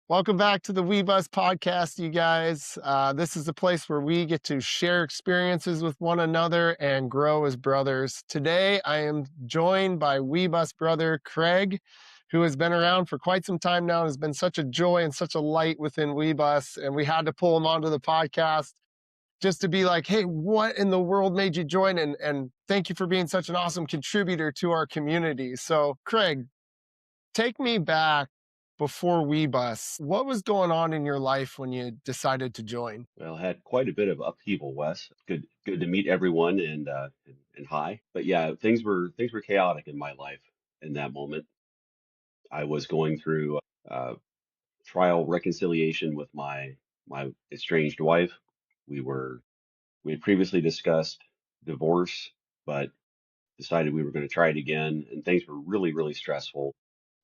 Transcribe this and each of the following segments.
Welcome back to the WeBUS podcast, you guys. This is the place where we get to share experiences with one another and grow as brothers. Today, I am joined by WeBUS brother Craig, who has been around for quite some time now and has been such a joy and such a light within WeBUS. And we had to pull him onto the podcast just to be like, hey, what in the world made you join? And thank you for being such an awesome contributor to our community. So, Craig, take me back before WeBus. What was going on in your life when you decided to join? Well, had quite a bit of upheaval, Wes. Good to meet everyone and hi. But yeah, things were chaotic in my life in that moment. I was going through uh, trial reconciliation with my estranged wife. We had previously discussed divorce, but decided we were going to try it again, and things were really stressful.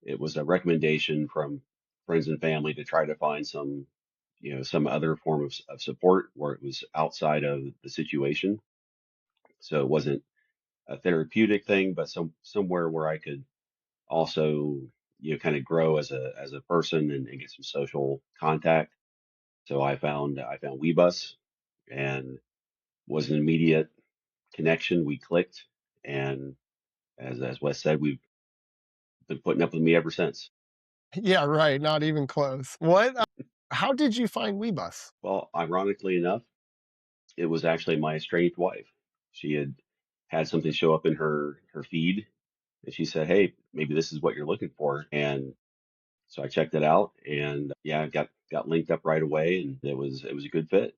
It was a recommendation from friends and family to try to find some other form of support where it was outside of the situation. So it wasn't a therapeutic thing, but somewhere where I could also, kind of grow as a person and get some social contact. So I found WeBus and was an immediate connection. We clicked, and as Wes said, we've been putting up with me ever since. Yeah, right. Not even close. How did you find WeBus? Well, ironically enough, it was actually my estranged wife. She had something show up in her feed, and she said, "Hey, maybe this is what you're looking for." And so I checked it out, and yeah, got linked up right away, and it was a good fit.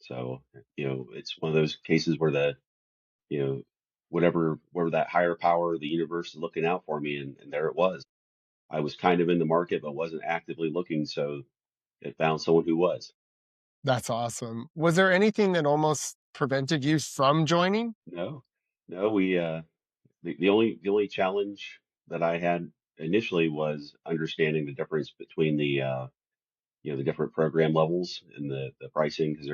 So it's one of those cases where the you know whatever that higher power, the universe is looking out for me, and there it was. I was kind of in the market, but wasn't actively looking, so it found someone who was. That's awesome. Was there anything that almost prevented you from joining? No, no, we the only challenge that I had initially was understanding the difference between the different program levels and the pricing, because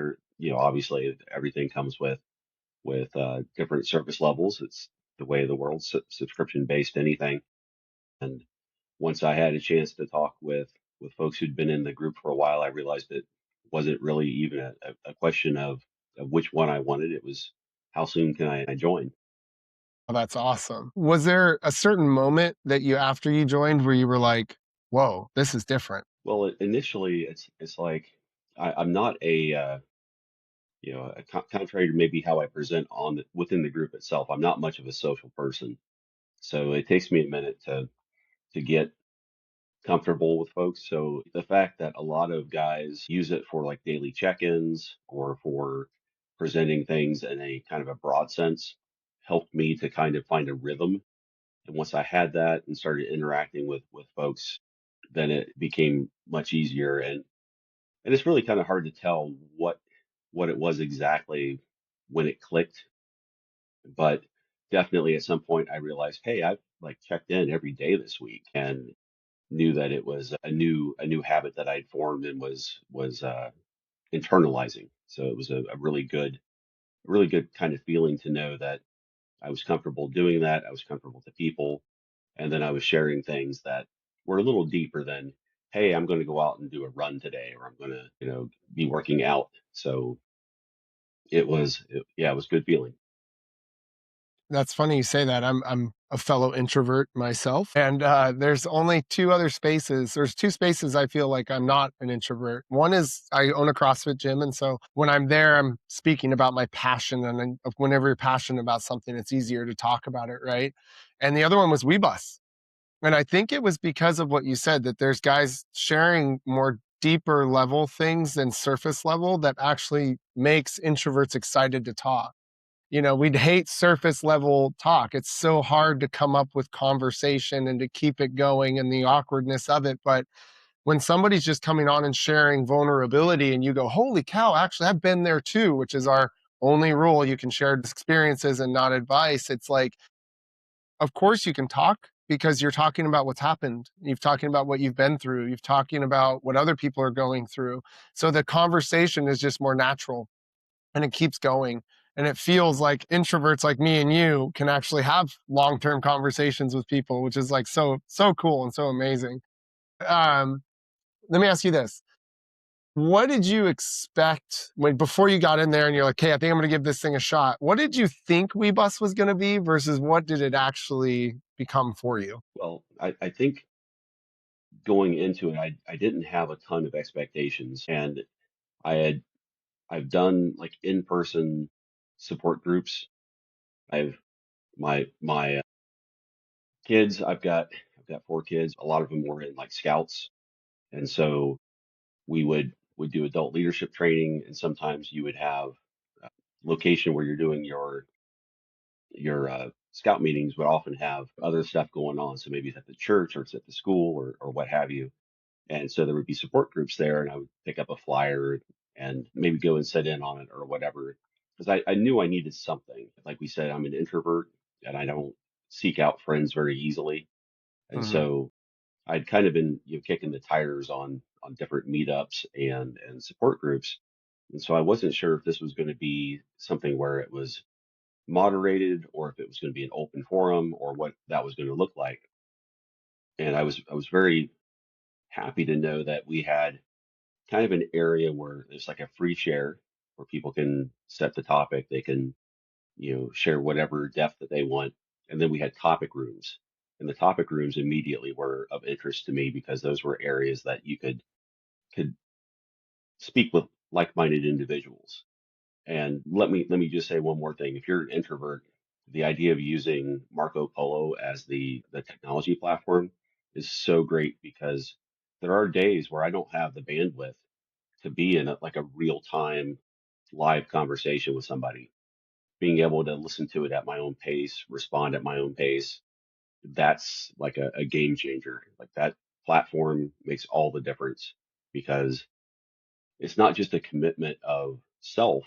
obviously everything comes with different service levels. It's the way of the world, subscription based anything. And once I had a chance to talk with folks who'd been in the group for a while, I realized it wasn't really even a question of which one I wanted. It was how soon can I join? Oh, that's awesome. Was there a certain moment that after you joined, where you were like, whoa, this is different? Well, initially, it's like I'm not contrary to maybe how I present within the group itself. I'm not much of a social person, so it takes me a minute to get comfortable with folks. So the fact that a lot of guys use it for like daily check-ins or for presenting things in a kind of a broad sense helped me to kind of find a rhythm. And once I had that and started interacting with folks, then it became much easier. And it's really kind of hard to tell what it was exactly when it clicked, but definitely at some point I realized, hey, I've like checked in every day this week and knew that it was a new habit that I'd formed and was internalizing. So it was a really good kind of feeling to know that I was comfortable doing that. I was comfortable with the people, and then I was sharing things that were a little deeper than, hey, I'm going to go out and do a run today, or I'm going to be working out. So yeah, it was a good feeling. That's funny you say that. I'm a fellow introvert myself, and there's only two other spaces. There's two spaces I feel like I'm not an introvert. One is I own a CrossFit gym, and so when I'm there, I'm speaking about my passion. And then whenever you're passionate about something, it's easier to talk about it, right? And the other one was WeBus, and I think it was because of what you said, that there's guys sharing more deeper level things than surface level that actually makes introverts excited to talk. We'd hate surface level talk. It's so hard to come up with conversation and to keep it going and the awkwardness of it. But when somebody's just coming on and sharing vulnerability and you go, holy cow, actually, I've been there too, which is our only rule. You can share experiences and not advice. It's like, of course you can talk because you're talking about what's happened. You're talking about what you've been through. You're talking about what other people are going through. So the conversation is just more natural and it keeps going. And it feels like introverts like me and you can actually have long-term conversations with people, which is like so cool and so amazing. Um, let me ask you this. What did you expect when before you got in there and you're like, "Hey, I think I'm gonna give this thing a shot." What did you think WeBus was gonna be versus what did it actually become for you? Well, I think going into it, I didn't have a ton of expectations, and I had I've done like in-person support groups. I've my kids. I've got 4 kids. A lot of them were in like scouts, and so we would do adult leadership training, and sometimes you would have a location where you're doing your scout meetings would often have other stuff going on. So maybe it's at the church or it's at the school or what have you. And so there would be support groups there, and I would pick up a flyer and maybe go and sit in on it or whatever. Because I knew I needed something. Like we said, I'm an introvert and I don't seek out friends very easily. And Mhm. so I'd kind of been, kicking the tires on different meetups and support groups. And so I wasn't sure if this was going to be something where it was moderated or if it was going to be an open forum or what that was going to look like. And I was very happy to know that we had kind of an area where there's like a free share where people can set the topic, they can, share whatever depth that they want. And then we had topic rooms. And the topic rooms immediately were of interest to me because those were areas that you could speak with like-minded individuals. And let me just say one more thing. If you're an introvert, the idea of using Marco Polo as the technology platform is so great because there are days where I don't have the bandwidth to be in like a real time live conversation with somebody. Being able to listen to it at my own pace, respond at my own pace, that's like a game changer. Like that platform makes all the difference because it's not just a commitment of self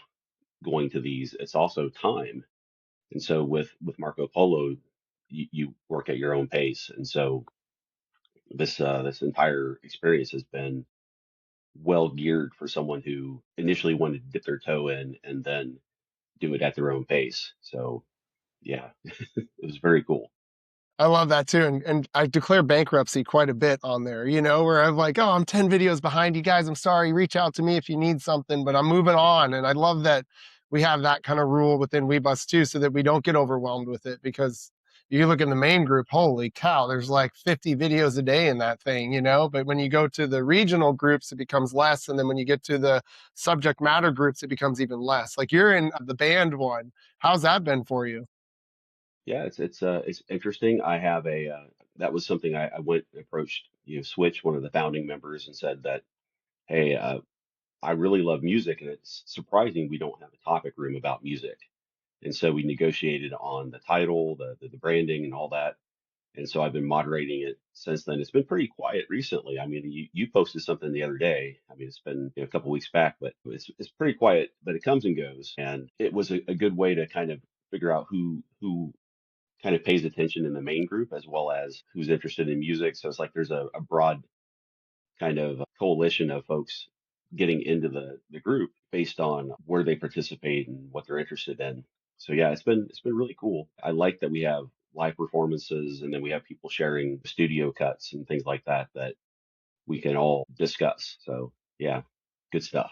going to these, it's also time. And so with Marco Polo, you work at your own pace. And so this entire experience has been well geared for someone who initially wanted to dip their toe in and then do it at their own pace. So yeah, it was very cool. I love that too, and I declare bankruptcy quite a bit on there, where I'm like, "Oh, I'm 10 videos behind you guys. I'm sorry. Reach out to me if you need something, but I'm moving on." And I love that we have that kind of rule within WeBus too, so that we don't get overwhelmed with it. Because you look in the main group, holy cow, there's like 50 videos a day in that thing. But when you go to the regional groups, it becomes less, and then when you get to the subject matter groups, it becomes even less. Like you're in the band one. How's that been for you? Yeah, it's interesting. I have a that was something I went and approached Switch, one of the founding members, and said that, hey, I really love music, and it's surprising we don't have a topic room about music. And so we negotiated on the title, the branding, and all that. And so I've been moderating it since then. It's been pretty quiet recently. I mean, you posted something the other day. I mean, it's been a couple weeks back, but it's pretty quiet. But it comes and goes, and it was a good way to kind of figure out who kind of pays attention in the main group as well as who's interested in music. So it's like there's a broad kind of coalition of folks getting into the group based on where they participate and what they're interested in. So yeah, it's been really cool. I like that we have live performances and then we have people sharing studio cuts and things like that that we can all discuss. So yeah, good stuff.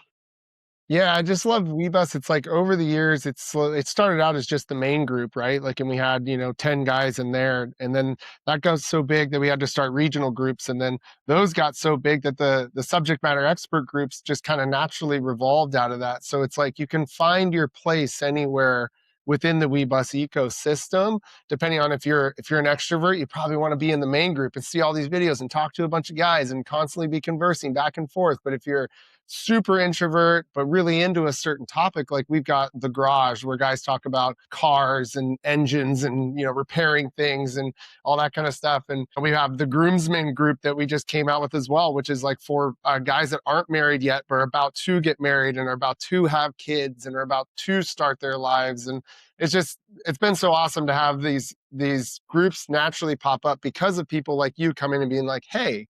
Yeah, I just love WeBus. It's like over the years, it started out as just the main group, right? Like, and we had 10 guys in there, and then that got so big that we had to start regional groups, and then those got so big that the subject matter expert groups just kind of naturally revolved out of that. So it's like you can find your place anywhere within the WeBus ecosystem. Depending on if you're an extrovert, you probably want to be in the main group and see all these videos and talk to a bunch of guys and constantly be conversing back and forth. But if you're super introvert, but really into a certain topic. Like we've got the garage where guys talk about cars and engines and, repairing things and all that kind of stuff. And we have the groomsmen group that we just came out with as well, which is like for guys that aren't married yet, but are about to get married and are about to have kids and are about to start their lives. And it's been so awesome to have these groups naturally pop up because of people like you coming and being like, hey,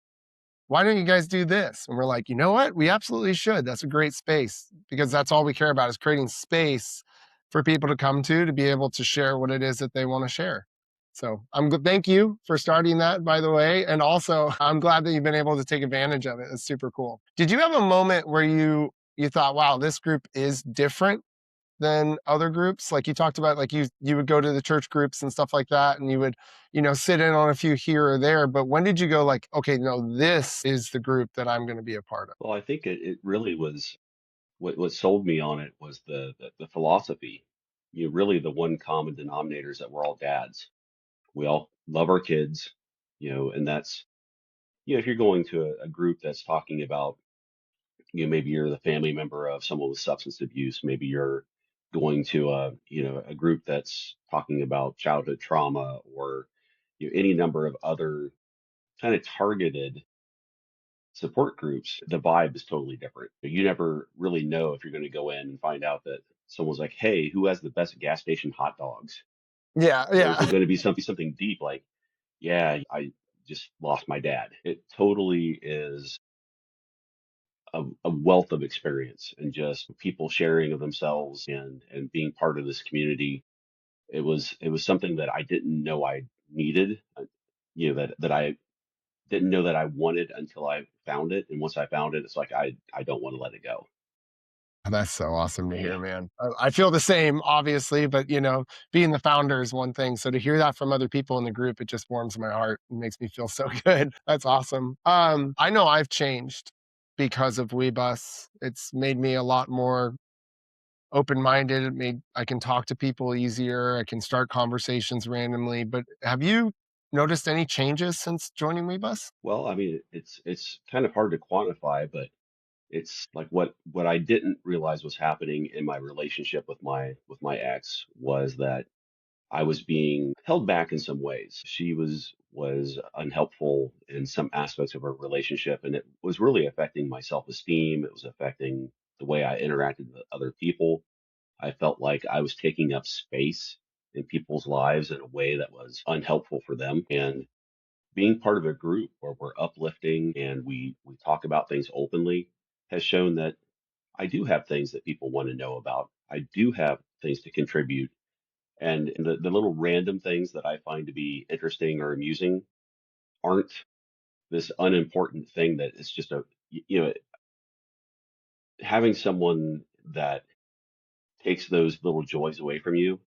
why don't you guys do this? And we're like, you know what? We absolutely should. That's a great space because that's all we care about is creating space for people to come to be able to share what it is that they want to share. So thank you for starting that, by the way. And also, I'm glad that you've been able to take advantage of it. It's super cool. Did you have a moment where you thought, wow, this group is different than other groups? Like you talked about, like you would go to the church groups and stuff like that, and you would, sit in on a few here or there. But when did you go like, okay, no, this is the group that I'm going to be a part of? Well, I think it really was what sold me on it was the philosophy. Really the one common denominator is that we're all dads. We all love our kids, and that's, if you're going to a group that's talking about, maybe you're the family member of someone with substance abuse, maybe you're going to a group that's talking about childhood trauma or any number of other kind of targeted support groups, the vibe is totally different. You never really know if you're going to go in and find out that someone's like, "Hey, who has the best gas station hot dogs?" Yeah, Or is yeah. it going to be something deep like, "Yeah, I just lost my dad." It totally is a wealth of experience and just people sharing of themselves and being part of this community. It was something that I didn't know I needed, that I didn't know that I wanted until I found it. And once I found it, it's like I don't want to let it go. That's so awesome to Yeah. hear, man. I feel the same, obviously, but being the founder is one thing. So to hear that from other people in the group, it just warms my heart and makes me feel so good. That's awesome. I know I've changed because of WeBUS. It's made me a lot more open-minded. It made I can talk to people easier. I can start conversations randomly. But have you noticed any changes since joining WeBUS? Well, I mean, it's kind of hard to quantify, but it's like what I didn't realize was happening in my relationship with my ex was that I was being held back in some ways. She was unhelpful in some aspects of our relationship, and it was really affecting my self-esteem. It was affecting the way I interacted with other people. I felt like I was taking up space in people's lives in a way that was unhelpful for them. And being part of a group where we're uplifting and we talk about things openly has shown that I do have things that people want to know about. I do have things to contribute, and the little random things that I find to be interesting or amusing aren't this unimportant thing that is just having someone that takes those little joys away from you.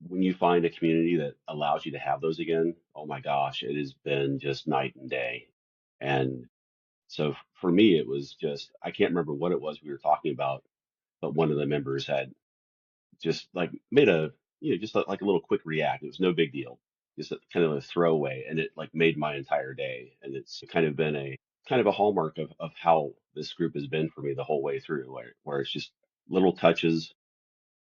When you find a community that allows you to have those again, oh my gosh, it has been just night and day. And so for me, it was just, I can't remember what it was we were talking about, but one of the members had just like made just like a little quick react. It was no big deal, just kind of a throwaway. And it like made my entire day. And it's kind of been a kind of a hallmark of how this group has been for me the whole way through, where it's just little touches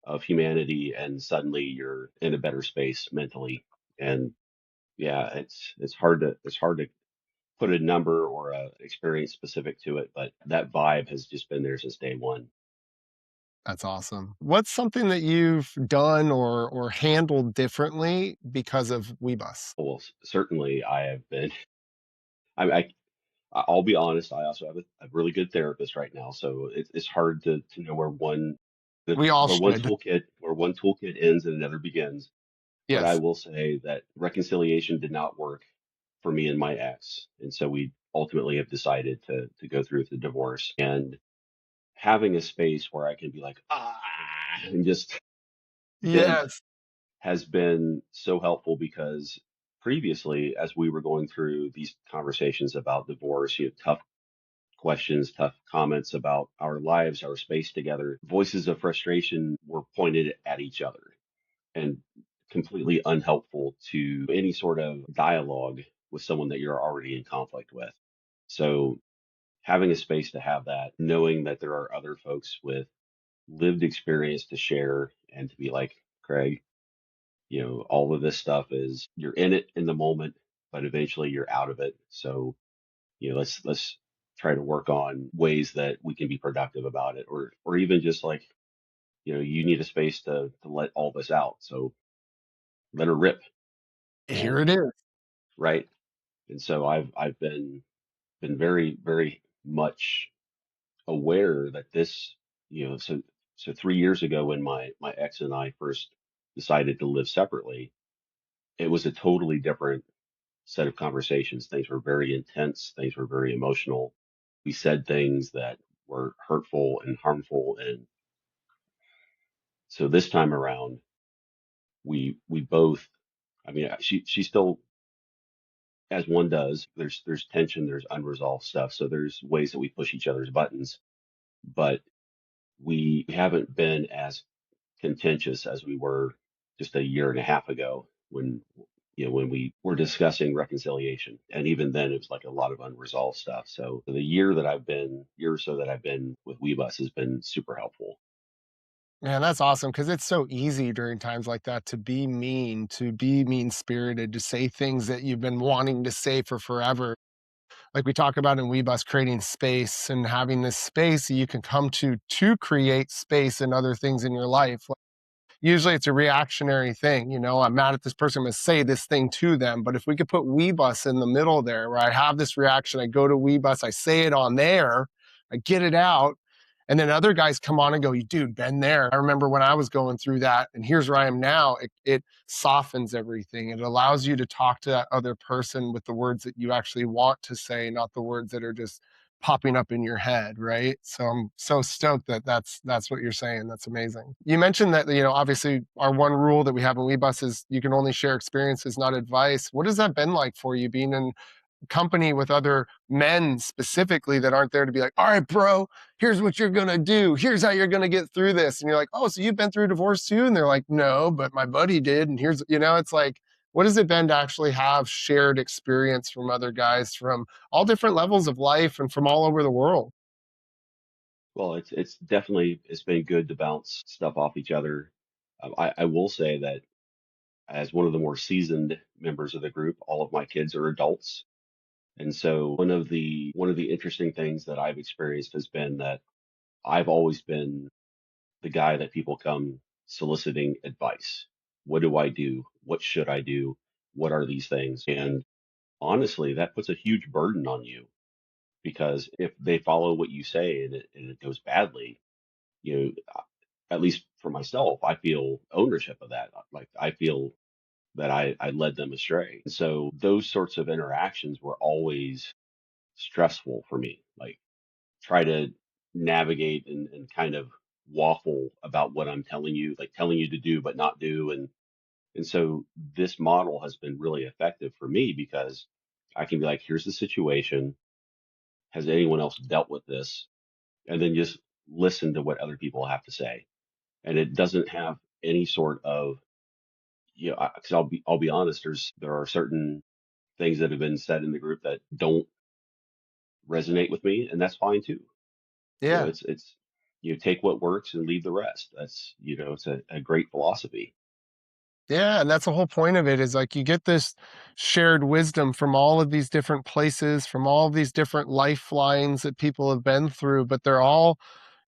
of humanity and suddenly you're in a better space mentally. And yeah, it's hard to put a number or a experience specific to it, but that vibe has just been there since day one. That's awesome. What's something that you've done or handled differently because of WeBus? Well, certainly I have been. I I'll be honest. I also have a really good therapist right now, so it's hard to know We all should. where one toolkit ends and another begins. But I Yes. will say that reconciliation did not work for me and my ex, and so we ultimately have decided to go through with the divorce. And having a space where I can be like and just vent Yes. has been so helpful because previously, as we were going through these conversations about divorce, tough questions, tough comments about our lives, our space together, voices of frustration were pointed at each other and completely unhelpful to any sort of dialogue with someone that you're already in conflict with. So having a space to have that, knowing that there are other folks with lived experience to share and to be like, Craig, all of this stuff is you're in it in the moment, but eventually you're out of it. So, let's try to work on ways that we can be productive about it, or even just like, you need a space to let all this out. So let her rip. Here it And is. right. And so I've been very, very much aware that this, so 3 years ago when my ex and I first decided to live separately, it was a totally different set of conversations. Things were very intense, things were very emotional. We said things that were hurtful and harmful. And so this time around, we both, I mean, she still, as one does, there's tension, there's unresolved stuff. So there's ways that we push each other's buttons, but we haven't been as contentious as we were just a year and a half ago when when we were discussing reconciliation. And even then it was like a lot of unresolved stuff. So the year or so that I've been with WeBUS has been super helpful. Man, that's awesome because it's so easy during times like that to be mean spirited, to say things that you've been wanting to say for forever. Like we talk about in WeBus, creating space and having this space that you can come to create space and other things in your life. Usually it's a reactionary thing. I'm mad at this person, I'm going to say this thing to them. But if we could put WeBus in the middle there, where I have this reaction, I go to WeBus, I say it on there, I get it out, and then other guys come on and go, dude, been there. I remember when I was going through that, and here's where I am now. It softens everything. It allows you to talk to that other person with the words that you actually want to say, not the words that are just popping up in your head, right? So I'm so stoked that that's what you're saying. That's amazing. You mentioned that obviously our one rule that we have in WeBus is you can only share experiences, not advice. What has that been like for you being in company with other men specifically that aren't there to be like, all right, bro, here's what you're gonna do. Here's how you're gonna get through this. And you're like, oh, so you've been through divorce too? And they're like, no, but my buddy did. And it's like, what has it been to actually have shared experience from other guys from all different levels of life and from all over the world? Well, it's definitely, it's been good to bounce stuff off each other. I will say that as one of the more seasoned members of the group, all of my kids are adults. And so one of the interesting things that I've experienced has been that I've always been the guy that people come soliciting advice. What do I do? What should I do? What are these things? And honestly, that puts a huge burden on you because if they follow what you say and it goes badly, you know, at least for myself, I feel ownership of that. Like I feel that I led them astray. So those sorts of interactions were always stressful for me. Like try to navigate and kind of waffle about what I'm telling you, like telling you to do but not do. And so this model has been really effective for me because I can be like, here's the situation. Has anyone else dealt with this? And then just listen to what other people have to say. And it doesn't have any sort of, because I'll be honest, there are certain things that have been said in the group that don't resonate with me, and that's fine too. Yeah. It's you take what works and leave the rest. That's it's a great philosophy. Yeah, and that's the whole point of it is like you get this shared wisdom from all of these different places, from all of these different lifelines that people have been through, but they're all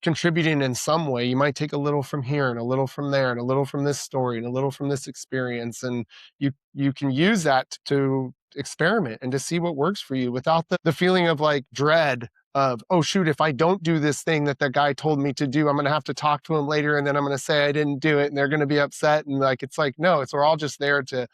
contributing in some way. You might take a little from here and a little from there and a little from this story and a little from this experience and you can use that to experiment and to see what works for you without the feeling of like dread of, oh shoot, if I don't do this thing that the guy told me to do, I'm going to have to talk to him later and then I'm going to say I didn't do it and they're going to be upset. And like it's like no, it's we're all just there to,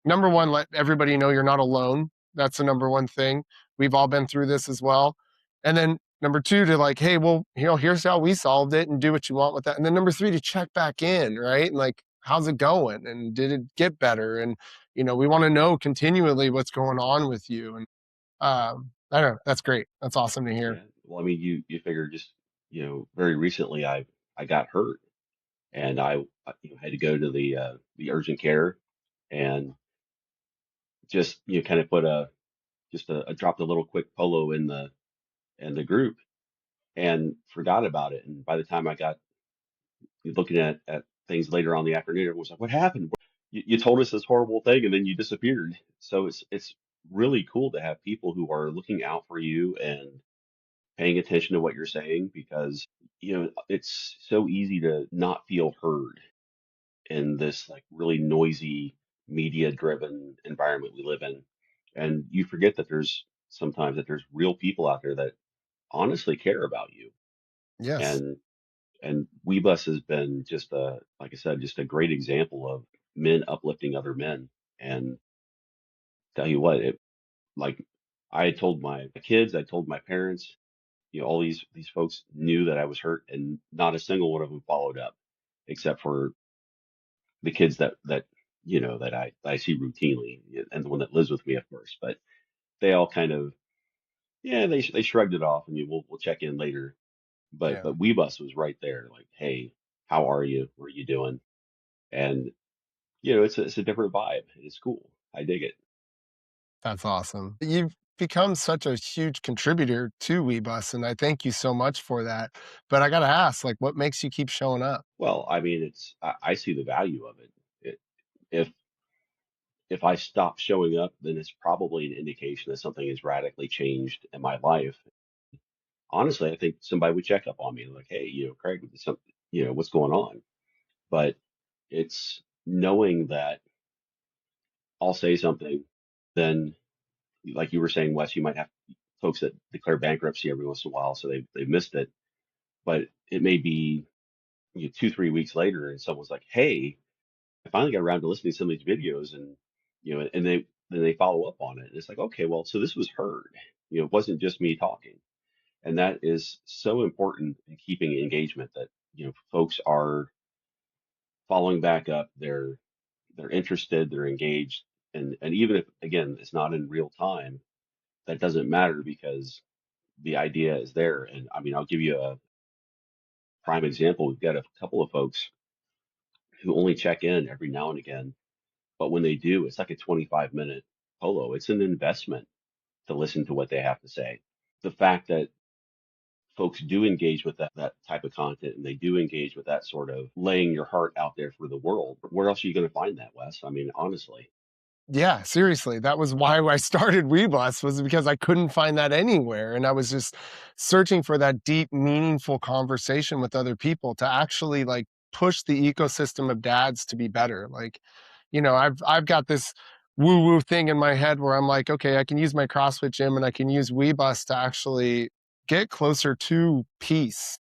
number one, let everybody know you're not alone. That's the number one thing. We've all been through this as well. And then number two, to like, hey, well, here's how we solved it and do what you want with that. And then number three, to check back in, right? And like, how's it going? And did it get better? And we want to know continually what's going on with you. And I don't know. That's great. That's awesome to hear. Yeah. Well, I mean, you figure just very recently I got hurt and I had to go to the urgent care and just kind of put a dropped a little quick polo in the group and forgot about it. And by the time I got looking at things later on in the afternoon, everyone was like, "What happened? You told us this horrible thing and then you disappeared." So it's really cool to have people who are looking out for you and paying attention to what you're saying because it's so easy to not feel heard in this like really noisy media driven environment we live in. And you forget that there's real people out there that honestly care about you. Yes. And WeBus has been just like I said, just a great example of men uplifting other men. And tell you what, it like I had told my kids, I told my parents, all these folks knew that I was hurt, and not a single one of them followed up, except for the kids that that I see routinely, and the one that lives with me, of course. But they all kind of, yeah, they shrugged it off. I mean, we'll check in later. Yeah, But WeBUS was right there, like, hey, how are you? What are you doing? And it's a different vibe. It's cool. I dig it. that's awesome. You've become such a huge contributor to WeBus, and I thank you so much for that. But I gotta ask, like, what makes you keep showing up? Well, I mean, I see the value of it. it if if I stop showing up, then it's probably an indication that something has radically changed in my life. Honestly, I think somebody would check up on me like, hey, Craig, something, what's going on? But it's knowing that I'll say something, then like you were saying, Wes, you might have folks that declare bankruptcy every once in a while, so they've missed it. But it may be 2, 3 weeks later, and someone's like, "Hey, I finally got around to listening to some of these videos," and and they follow up on it. And it's like, okay, well, so this was heard. It wasn't just me talking, and that is so important in keeping engagement. That folks are following back up. They're interested. They're engaged, and even if again it's not in real time, that doesn't matter because the idea is there. And I mean, I'll give you a prime example. We've got a couple of folks who only check in every now and again, but when they do, it's like a 25-minute polo. It's an investment to listen to what they have to say. The fact that folks do engage with that type of content, and they do engage with that sort of laying your heart out there for the world. Where else are you going to find that, Wes? I mean, honestly. Yeah, seriously, that was why I started WeBus was because I couldn't find that anywhere, and I was just searching for that deep, meaningful conversation with other people to actually, like, push the ecosystem of dads to be better, like, I've got this woo-woo thing in my head where I'm like, "Okay, I can use my CrossFit gym and I can use WeBus to actually get closer to peace,"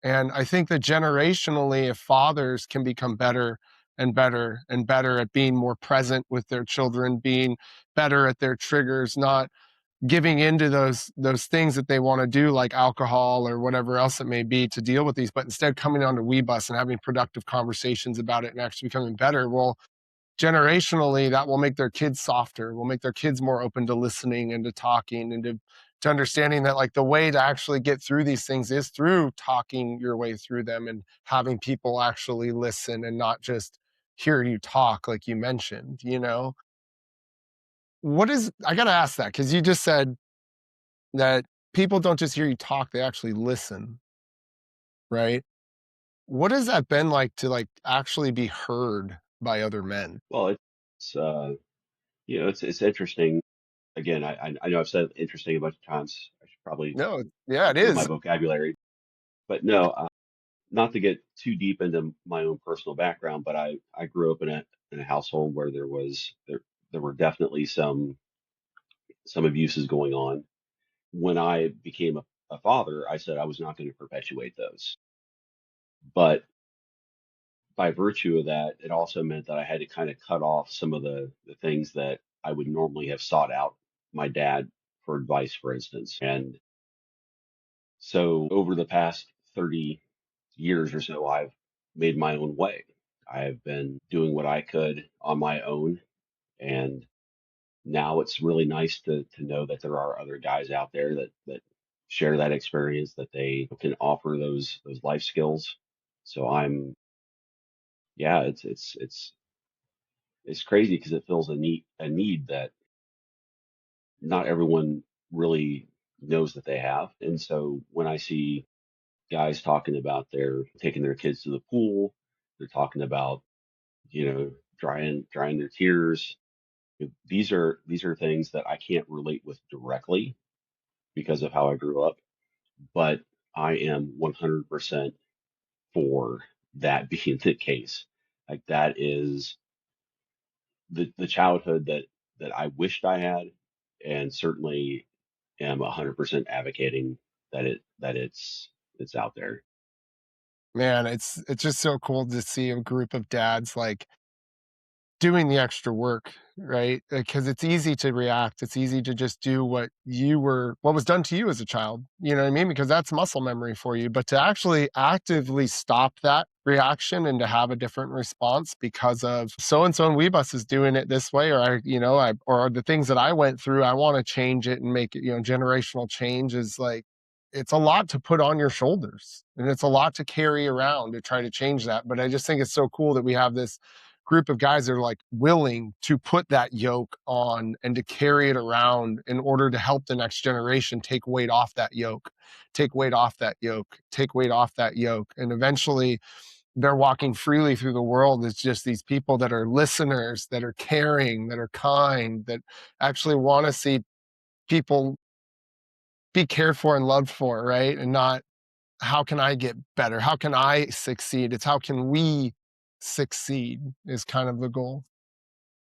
and I think that generationally, if fathers can become better and better and better at being more present with their children, being better at their triggers, not giving into those things that they want to do, like alcohol or whatever else it may be, to deal with these, but instead coming onto WeBus and having productive conversations about it and actually becoming better. Well, generationally, that will make their kids softer, will make their kids more open to listening and to talking and to understanding that, like, the way to actually get through these things is through talking your way through them and having people actually listen and not just hear you talk like you mentioned. What is I got to ask that cuz you just said that people don't just hear you talk, they actually listen, right? What has that been like to, like, actually be heard by other men? Well, it's it's interesting. Again, I know I've said interesting a bunch of times. I should probably No, yeah, it improve my is. vocabulary. But no, not to get too deep into my own personal background, but I grew up in a household where there were definitely some abuses going on. When I became a father, I said I was not going to perpetuate those. But by virtue of that, it also meant that I had to kind of cut off some of the things that I would normally have sought out my dad for advice, for instance. And so over the past 30 years or so, I've made my own way. I have been doing what I could on my own. And now it's really nice to know that there are other guys out there that share that experience, that they can offer those life skills. So yeah, it's crazy because it fills a need that not everyone really knows that they have. And so when I see guys talking about their taking their kids to the pool, they're talking about drying their tears. These are things that I can't relate with directly because of how I grew up, but I am 100% for that being the case. Like that is the childhood that I wished I had, and certainly am 100% advocating that it's out there. Man, it's just so cool to see a group of dads, like, doing the extra work, right? Because it's easy to react. It's easy to just do what was done to you as a child. You know what I mean? Because that's muscle memory for you. But to actually actively stop that reaction and to have a different response because of so and so and WeBus is doing it this way, or or the things that I went through, I want to change it and make it, generational change is like it's a lot to put on your shoulders and it's a lot to carry around to try to change that. But I just think it's so cool that we have this group of guys that are like willing to put that yoke on and to carry it around in order to help the next generation take weight off that yoke, take weight off that yoke, take weight off that yoke. And eventually they're walking freely through the world as just these people that are listeners, that are caring, that are kind, that actually want to see people be cared for and loved for, right? And not how can I get better? How can I succeed? It's how can we succeed is kind of the goal.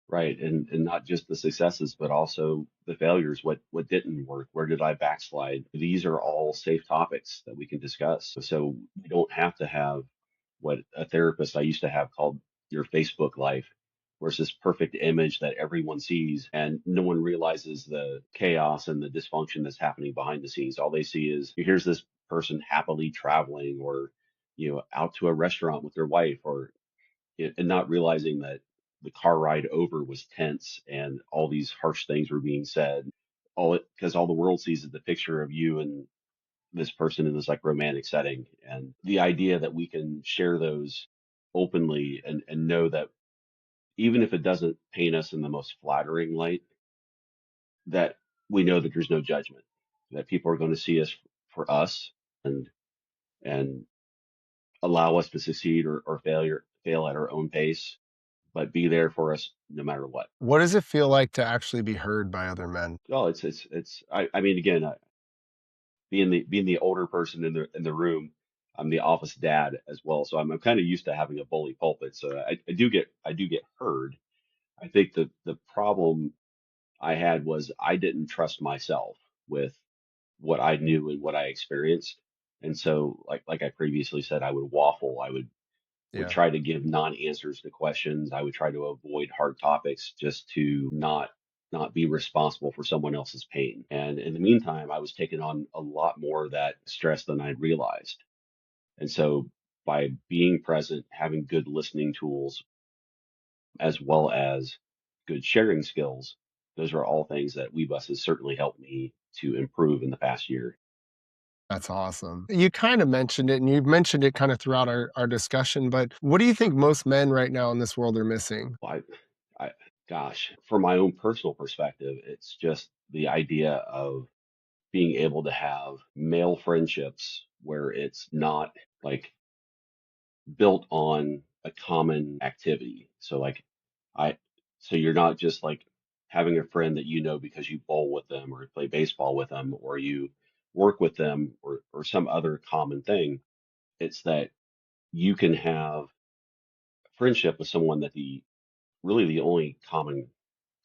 Right. And not just the successes, but also the failures. What didn't work? Where did I backslide? These are all safe topics that we can discuss. So you don't have to have what a therapist I used to have called your Facebook life, where it's this perfect image that everyone sees and no one realizes the chaos and the dysfunction that's happening behind the scenes. All they see is here's this person happily traveling or out to a restaurant with their wife or and not realizing that the car ride over was tense and all these harsh things were being said. All it because all the world sees is the picture of you and this person in this like romantic setting. And the idea that we can share those openly and know that even if it doesn't paint us in the most flattering light, that we know that there's no judgment, that people are going to see us for us and and allow us to succeed or fail at our own pace, but be there for us no matter what. What does it feel like to actually be heard by other men? Oh, it's. I mean, again, being the older person in the room, I'm the office dad as well, so I'm kind of used to having a bully pulpit. So I do get heard. I think the problem I had was I didn't trust myself with what I knew and what I experienced, and so like I previously said, I would waffle. I would Yeah, try to give non-answers to questions. I would try to avoid hard topics just to not be responsible for someone else's pain. And in the meantime, I was taking on a lot more of that stress than I'd realized. And so by being present, having good listening tools, as well as good sharing skills, those are all things that WeBus has certainly helped me to improve in the past year. that's awesome. You kind of mentioned it and you've mentioned it kind of throughout our discussion, but what do you think most men right now in this world are missing? Well, gosh, from my own personal perspective, it's just the idea of being able to have male friendships where it's not like built on a common activity. So I so you're not just like having a friend that you know because you bowl with them or play baseball with them or you work with them or some other common thing. It's that you can have friendship with someone that the only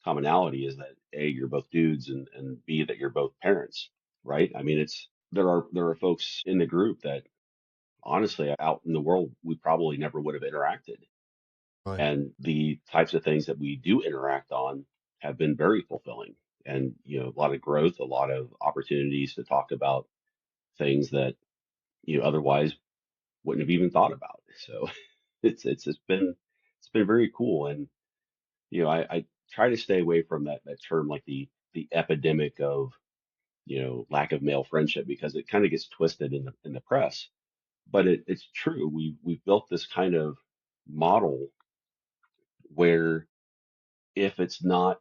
commonality is that A, you're both dudes and B, that you're both parents, right? I mean, there are folks in the group that honestly out in the world we probably never would have interacted. Really? And the types of things that we do interact on have been very fulfilling and a lot of growth, a lot of opportunities to talk about things that you otherwise wouldn't have even thought about. So it's been very cool. And I try to stay away from that term like the epidemic of lack of male friendship because it kind of gets twisted in the press. But it's true. We've built this kind of model where if it's not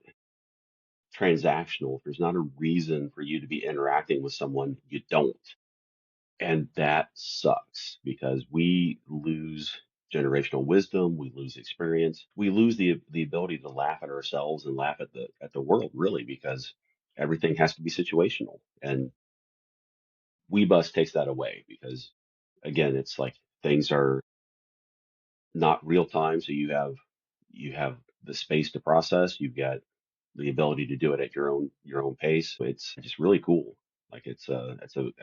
transactional, if there's not a reason for you to be interacting with someone, you don't. And that sucks because we lose generational wisdom, we lose experience, we lose the ability to laugh at ourselves and laugh at the world really because everything has to be situational. And WeBus takes that away because again, it's like things are not real time, so you have the space to process, you've got the ability to do it at your own pace. It's just really cool. Like it's a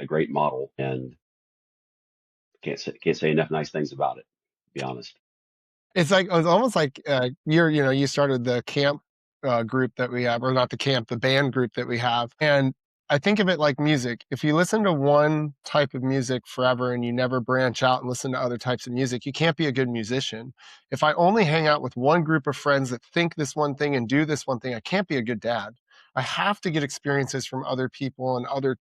great model and can't say enough nice things about it, to be honest. It's almost like, you started the camp, group that we have, or not the camp, the band group that we have, and I think of it like music. If you listen to one type of music forever and you never branch out and listen to other types of music, you can't be a good musician. If I only hang out with one group of friends that think this one thing and do this one thing, I can't be a good dad. I have to get experiences from other people and other,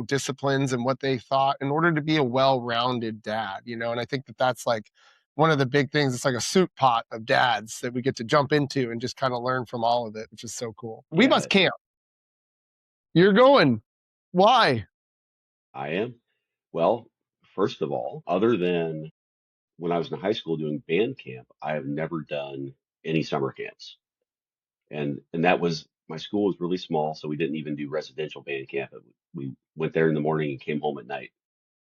disciplines and what they thought in order to be a well-rounded dad, and I think that that's like one of the big things. It's like a soup pot of dads that we get to jump into and just kind of learn from all of it, which is so cool. We Yeah, must camp. You're going. Why? I am. Well, first of all, other than when I was in high school doing band camp, I have never done any summer camps. And that was my school was really small, so we didn't even do residential band camp. We went there in the morning and came home at night.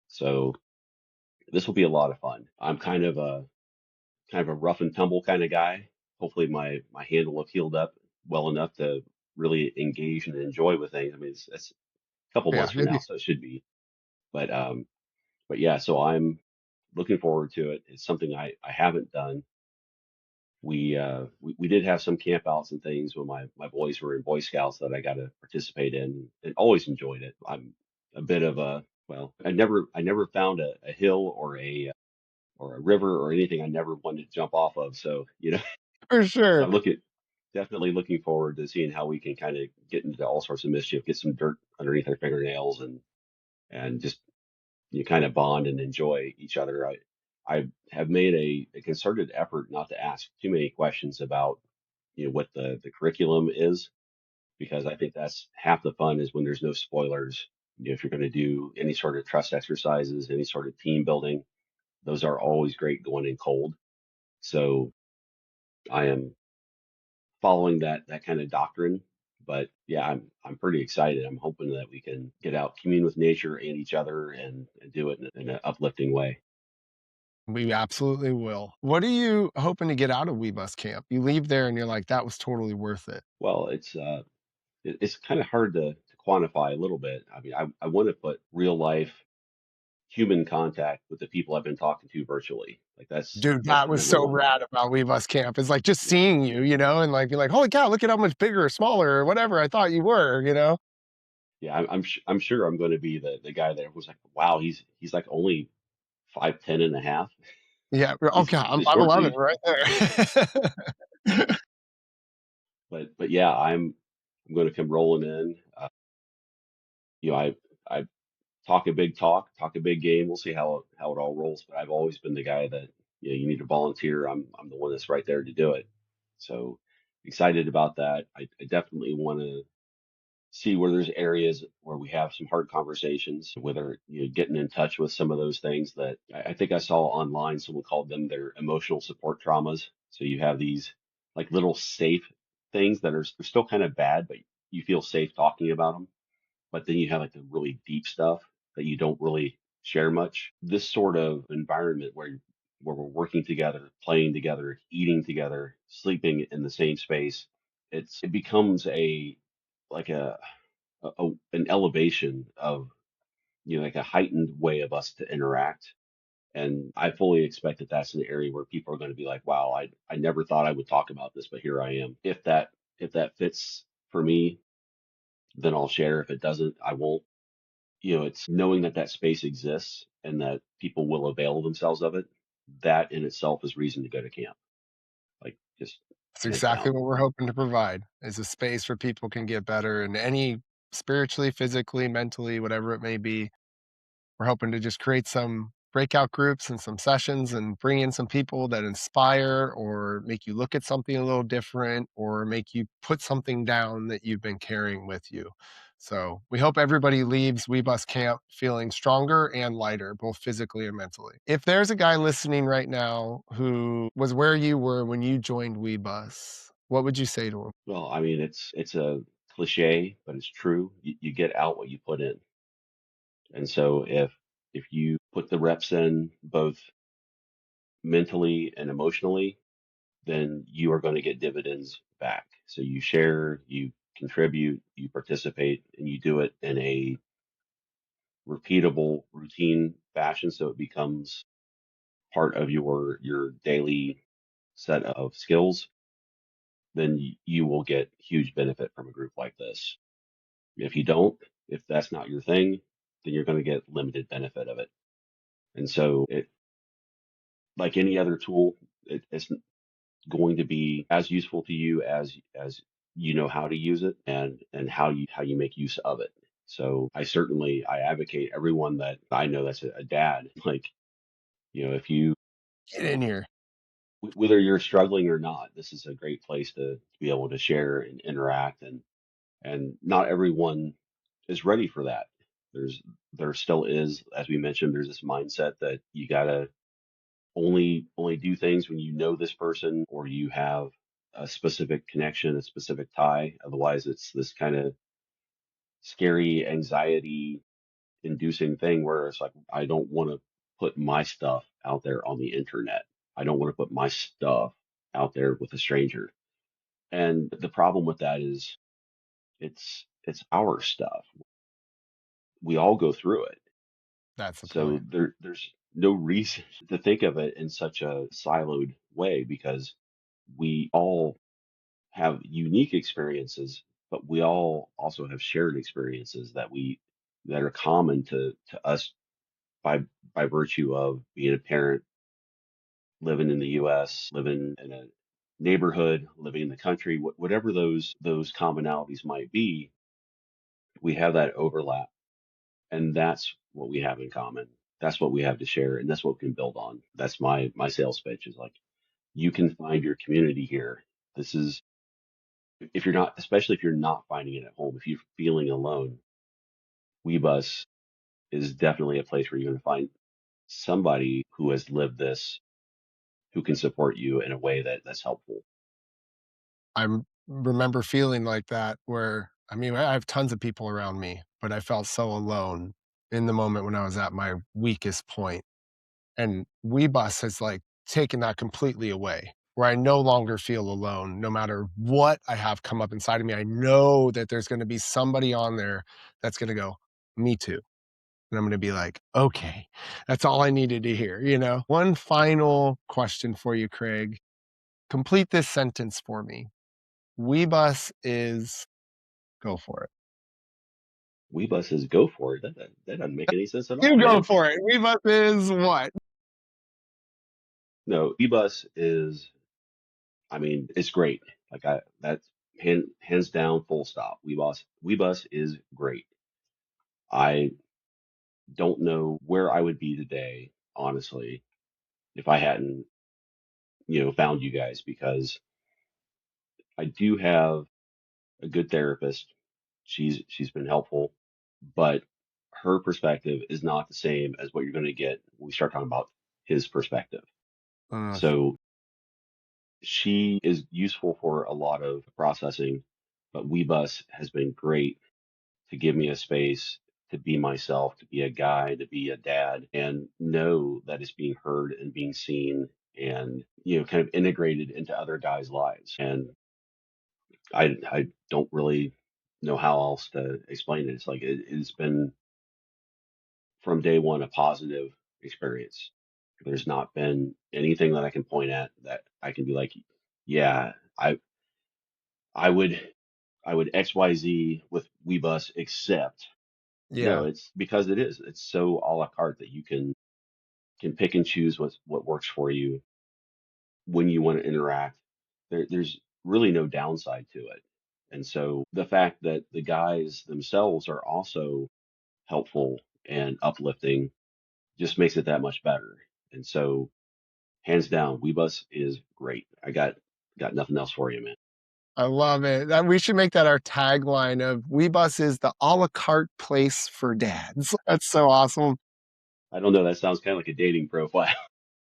So this will be a lot of fun. I'm kind of a rough and tumble kind of guy. Hopefully my hand will have healed up well enough to really engage and enjoy with things. I mean, it's a couple Yeah, months from you'll now, be so it should be. But yeah, so I'm looking forward to it. It's something I haven't done. We did have some camp outs and things when my boys were in Boy Scouts that I got to participate in and always enjoyed it. I'm a bit of a well, I never found a hill or a river or anything I never wanted to jump off of. So, for so sure. I'm definitely looking forward to seeing how we can kind of get into all sorts of mischief, get some dirt underneath our fingernails and just you kind of bond and enjoy each other. I have made a concerted effort not to ask too many questions about what the curriculum is because I think that's half the fun is when there's no spoilers. If you're going to do any sort of trust exercises, any sort of team building, those are always great going in cold. So I am following that kind of doctrine. But yeah, I'm pretty excited. I'm hoping that we can get out, commune with nature and each other, and do it in an uplifting way. We absolutely will. What are you hoping to get out of WeBUS camp? You leave there and you're like, that was totally worth it. Well, it's kind of hard to quantify a little bit. I mean, I want to put real life human contact with the people I've been talking to virtually. Like Dude, that's that kind was of number so one. rad about WeBUS camp. It's like just Yeah, seeing you, and like be like, holy cow, look at how much bigger or smaller or whatever I thought you were. yeah. I'm sure I'm going to be the guy that was like, wow, he's like only 5'10" and a half. Yeah. He's Okay. he's I'm a short 5'11 dude. right there. But yeah, I'm going to come rolling in. I talk a big talk, talk a big game. We'll see how it all rolls. But I've always been the guy that you need to volunteer. I'm the one that's right there to do it. So excited about that. I definitely want to see where there's areas where we have some hard conversations, whether getting in touch with some of those things that I think I saw online. Someone called them their emotional support traumas. So you have these like little safe things that are they're still kind of bad, but you feel safe talking about them. But then you have like the really deep stuff that you don't really share much. This sort of environment where we're working together, playing together, eating together, sleeping in the same space, it becomes a like an elevation of like a heightened way of us to interact. And I fully expect that that's an area where people are going to be like, wow, I never thought I would talk about this, but here I am. If that fits for me, then I'll share. If it doesn't, I won't. It's knowing that that space exists and that people will avail themselves of it. That in itself is reason to go to camp, like just That's hands exactly down. what we're hoping to provide is a space where people can get better in any spiritually, physically, mentally, whatever it may be. We're hoping to just create some breakout groups and some sessions and bring in some people that inspire or make you look at something a little different or make you put something down that you've been carrying with you. So we hope everybody leaves WeBus Camp feeling stronger and lighter, both physically and mentally. If there's a guy listening right now who was where you were when you joined WeBus, what would you say to him? Well, I mean, it's a cliche, but it's true. You get out what you put in. And so if you put the reps in both mentally and emotionally, then you are going to get dividends back. So you share, you contribute, you participate, and you do it in a repeatable routine fashion so it becomes part of your daily. set of skills, then you will get huge benefit from a group like this. If you don't, if that's not your thing, then you're going to get limited benefit of it. And so it, like any other tool, it's going to be as useful to you as you know how to use it and how you make use of it. So I advocate everyone that I know that's a dad, like, if you, Get in here. whether you're struggling or not, this is a great place to be able to share and interact, and not everyone is ready for that. There's there still is, as we mentioned, there's this mindset that you gotta only do things when you know this person or you have a specific connection, a specific tie. Otherwise, it's this kind of scary, anxiety inducing thing where it's like, I don't want to put my stuff out there on the internet. I don't want to put my stuff out there with a stranger. And the problem with that is it's our stuff. We all go through it. That's the So point. there's no reason to think of it in such a siloed way because we all have unique experiences, but we all also have shared experiences that are common to us by by virtue of being a parent, living in the US, living in a neighborhood, living in the country, whatever those commonalities might be, we have that overlap, and that's what we have in common. That's what we have to share, and that's what we can build on. That's my sales pitch is like, you can find your community here. This is, if you're not, especially if you're not finding it at home, if you're feeling alone, WeBUS is definitely a place where you're going to find somebody who has lived this, who can support you in a way that's helpful. I remember feeling like that where I mean, I have tons of people around me, but I felt so alone in the moment when I was at my weakest point. And WeBus has, like, taken that completely away, where I no longer feel alone no matter what I have come up inside of me. I know that there's gonna be somebody on there that's gonna go, "Me too." And I'm gonna be like, "Okay, that's all I needed to hear," you know? One final question for you, Craig. Complete this sentence for me. WeBus is go for it. WeBus says go for it. That doesn't make any sense at all, You go man. for it. WeBus is what? No, WeBus is, I mean, it's great. Like that's hands down, full stop. WeBus is great. I don't know where I would be today, honestly, if I hadn't, found you guys because I do have a good therapist. She's been helpful, but her perspective is not the same as what you're going to get when we start talking about his perspective. Uh, So she is useful for a lot of processing, but WeBus has been great to give me a space to be myself, to be a guy, to be a dad, and know that it's being heard and being seen and, kind of integrated into other guys' lives. And I don't really know how else to explain it. It's like it's been from day one a positive experience. There's not been anything that I can point at that I can be like, yeah, I would I would XYZ with WeBus, except no, yeah. it's because it's so a la carte that you can pick and choose what works for you when you want to interact. There's really no downside to it. And so the fact that the guys themselves are also helpful and uplifting just makes it that much better. And so hands down, WeBus is great. I got nothing else for you, man. I love it. We should make that our tagline of WeBus is the a la carte place for dads. That's so awesome. I don't know, that sounds kind of like a dating profile.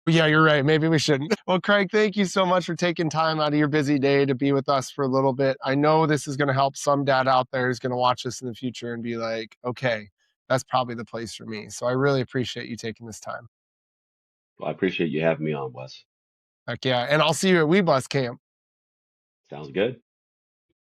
Yeah, you're right. Maybe we shouldn't. Well, Craig, thank you so much for taking time out of your busy day to be with us for a little bit. I know this is going to help some dad out there who's going to watch this in the future and be like, okay, that's probably the place for me. So I really appreciate you taking this time. Well, I appreciate you having me on, Wes. Heck yeah. And I'll see you at WeBus Camp. Sounds good.